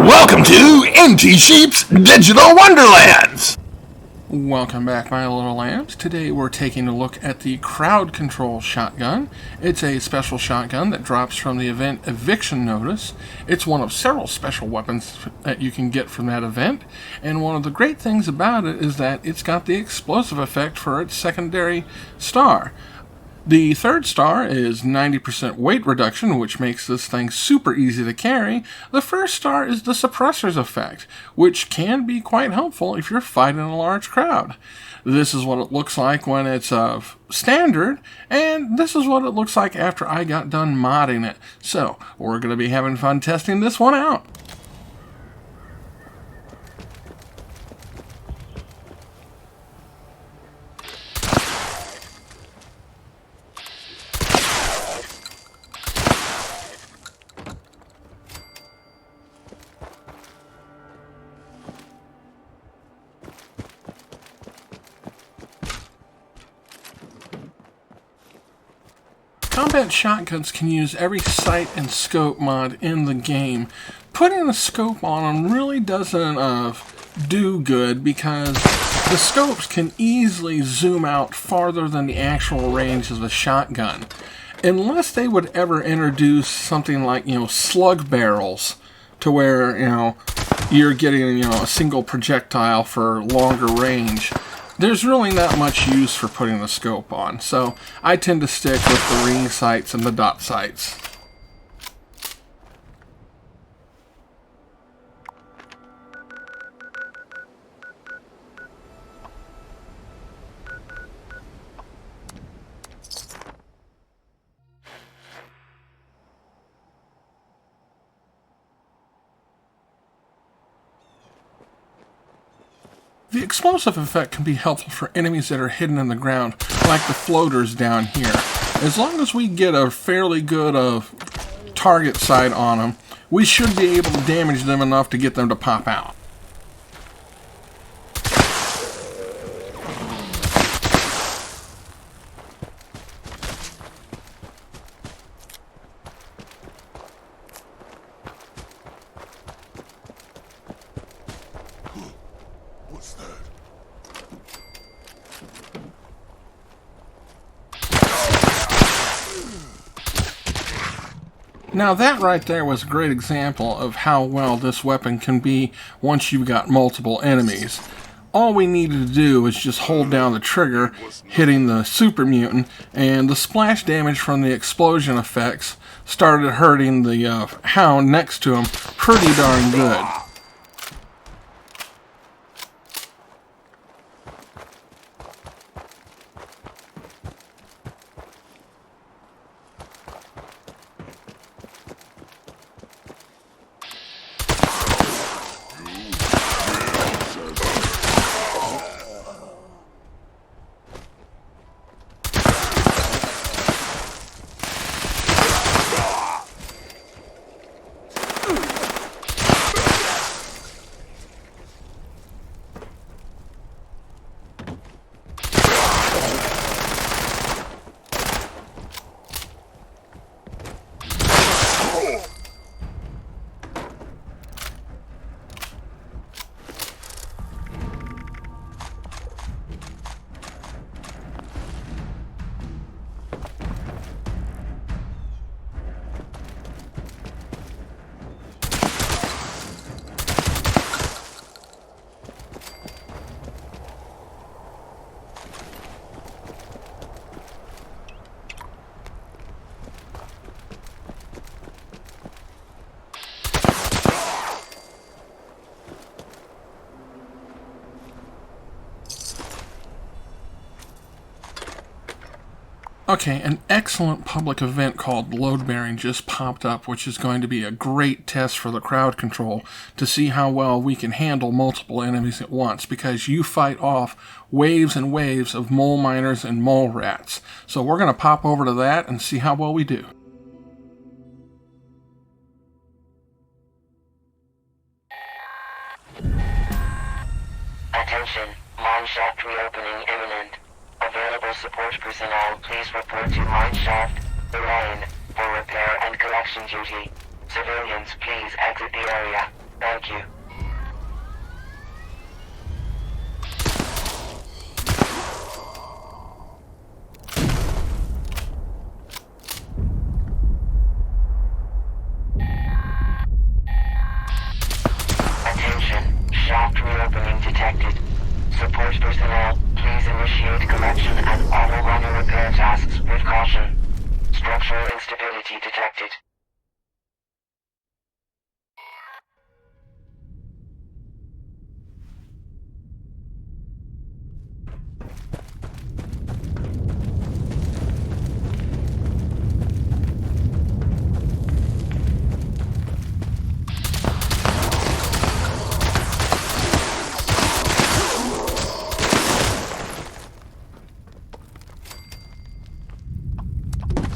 Welcome to NT Sheep's Digital Wonderlands! Welcome back, my little lambs. Today we're taking a look at the Crowd Control Shotgun. It's a special shotgun that drops from the event Eviction Notice. It's one of several special weapons that you can get from that event, and one of the great things about it is that it's got the explosive effect for its secondary star. The third star is 90% weight reduction, which makes this thing super easy to carry. The first star is the suppressor's effect, which can be quite helpful if you're fighting a large crowd. This is what it looks like when it's standard, and this is what it looks like after I got done modding it. So, we're going to be having fun testing this one out. Combat shotguns can use every sight and scope mod in the game. Putting a scope on them really doesn't do good because the scopes can easily zoom out farther than the actual range of the shotgun. Unless they would ever introduce something like, slug barrels to where, you're getting, a single projectile for longer range. There's really not much use for putting the scope on, so I tend to stick with the ring sights and the dot sights. The explosive effect can be helpful for enemies that are hidden in the ground, like the floaters down here. As long as we get a fairly good target sight on them, we should be able to damage them enough to get them to pop out. What's that? Now that right there was a great example of how well this weapon can be once you've got multiple enemies. All we needed to do was just hold down the trigger, hitting the super mutant, and the splash damage from the explosion effects started hurting the hound next to him pretty darn good. Okay, an excellent public event called Load Bearing just popped up, which is going to be a great test for the crowd control to see how well we can handle multiple enemies at once, because you fight off waves and waves of mole miners and mole rats. So we're going to pop over to that and see how well we do. Attention, mine shaft reopening imminent. Available support personnel, please report to mine shaft, Lane, for repair and collection duty. Civilians, please exit the area. Thank you. Attention, shaft reopening detected. Support personnel, please initiate collection and auto runner repair tasks with caution. Structural instability detected.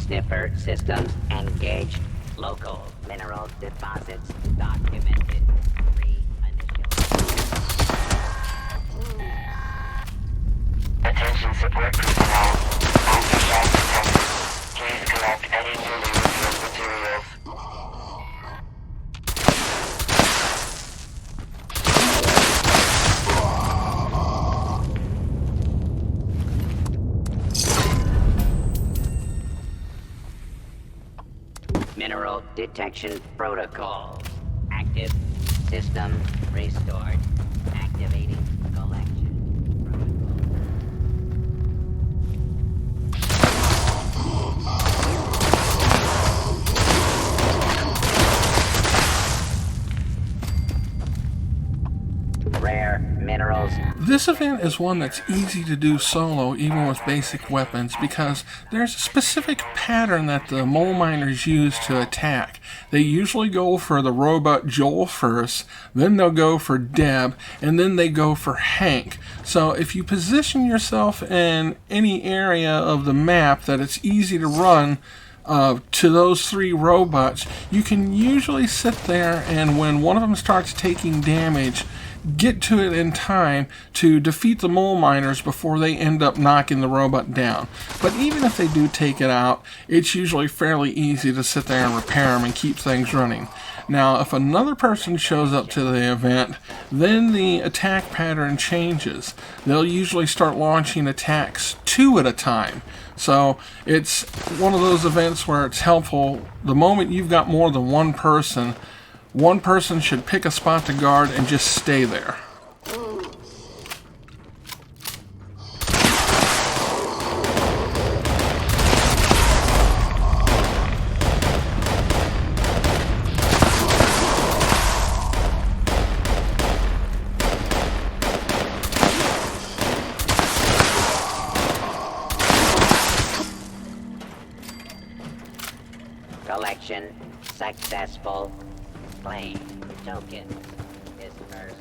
Sniffer systems engaged. Local mineral deposits documented. Attention support personnel. Aftershock detected. Please collect any newly revealed materials. Mineral detection protocols. Active. System restored. Activating collection protocol. Rare minerals. This event is one that's easy to do solo, even with basic weapons, because there's a specific pattern that the mole miners use to attack. They usually go for the robot Joel first, then they'll go for Deb, and then they go for Hank. So if you position yourself in any area of the map that it's easy to run to those three robots, you can usually sit there, and when one of them starts taking damage, get to it in time to defeat the mole miners before they end up knocking the robot down. But even if they do take it out, it's usually fairly easy to sit there and repair them and keep things running. Now, if another person shows up to the event, then the attack pattern changes. They'll usually start launching attacks 2 at a time. So it's one of those events where it's helpful. The moment you've got more than one person should pick a spot to guard and just stay there. Collection successful. Claim token dispersed.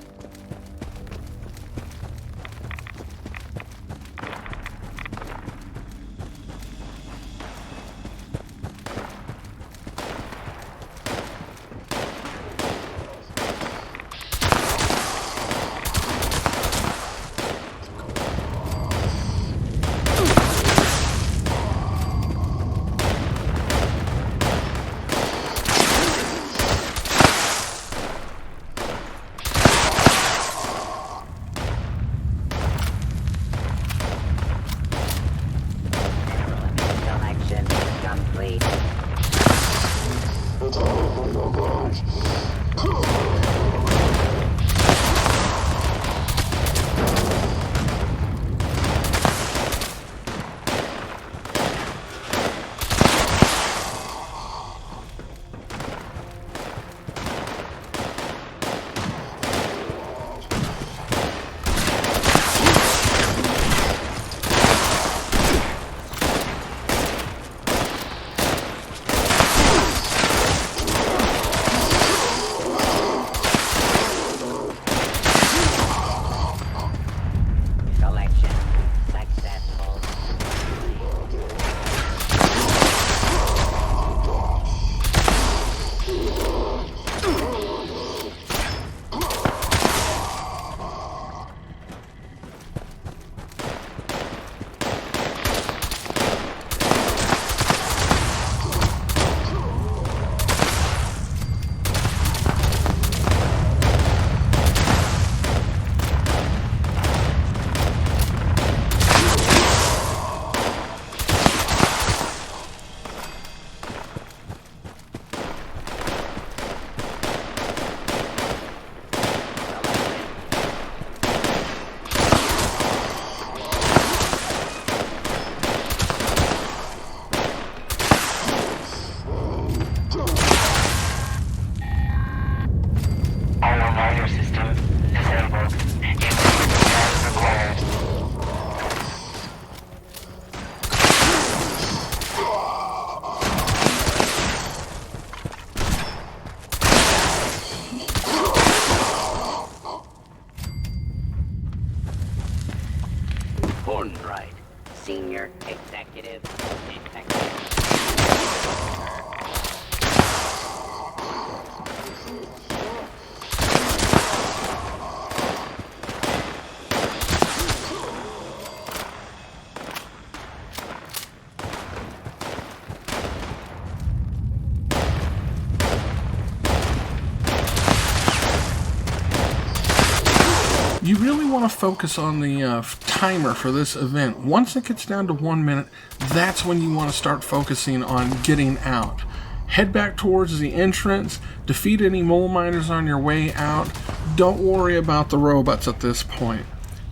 You really want to focus on the timer for this event. Once it gets down to 1 minute, that's when you want to start focusing on getting out. Head back towards the entrance, defeat any mole miners on your way out. Don't worry about the robots at this point.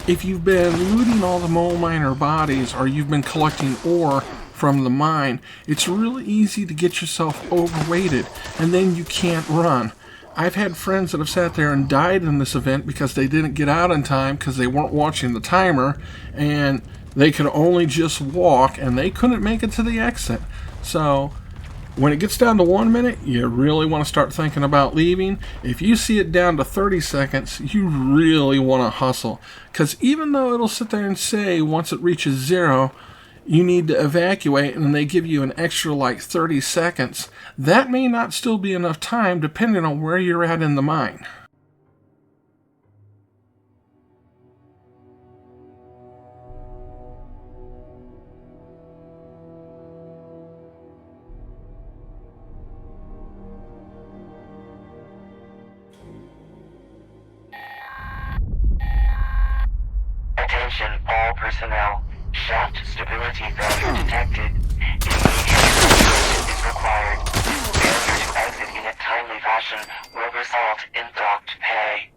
If you've been looting all the mole miner bodies or you've been collecting ore from the mine, it's really easy to get yourself overweighted and then you can't run. I've had friends that have sat there and died in this event because they didn't get out in time because they weren't watching the timer and they could only just walk and they couldn't make it to the exit. So when it gets down to 1 minute, you really want to start thinking about leaving. If you see it down to 30 seconds, you really want to hustle. Because even though it'll sit there and say once it reaches 0, you need to evacuate, and they give you an extra like 30 seconds, that may not still be enough time depending on where you're at in the mine. Attention all personnel. Shaft stability failure detected. Immediate is required. Failure to exit in a timely fashion will result in docked pay.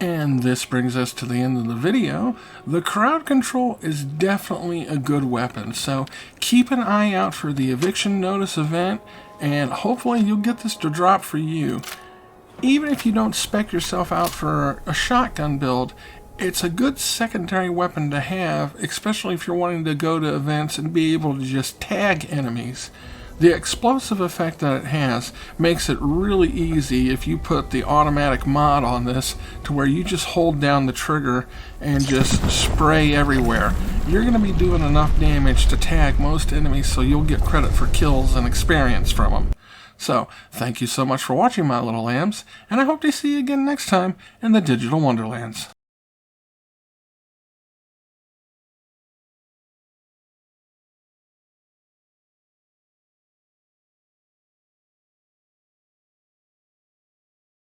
And this brings us to the end of the video. The crowd control is definitely a good weapon, so keep an eye out for the Eviction Notice event, and hopefully you'll get this to drop for you. Even if you don't spec yourself out for a shotgun build, it's a good secondary weapon to have, especially if you're wanting to go to events and be able to just tag enemies. The explosive effect that it has makes it really easy if you put the automatic mod on this to where you just hold down the trigger and just spray everywhere. You're going to be doing enough damage to tag most enemies, so you'll get credit for kills and experience from them. So, thank you so much for watching, my little lambs, and I hope to see you again next time in the Digital Wonderlands.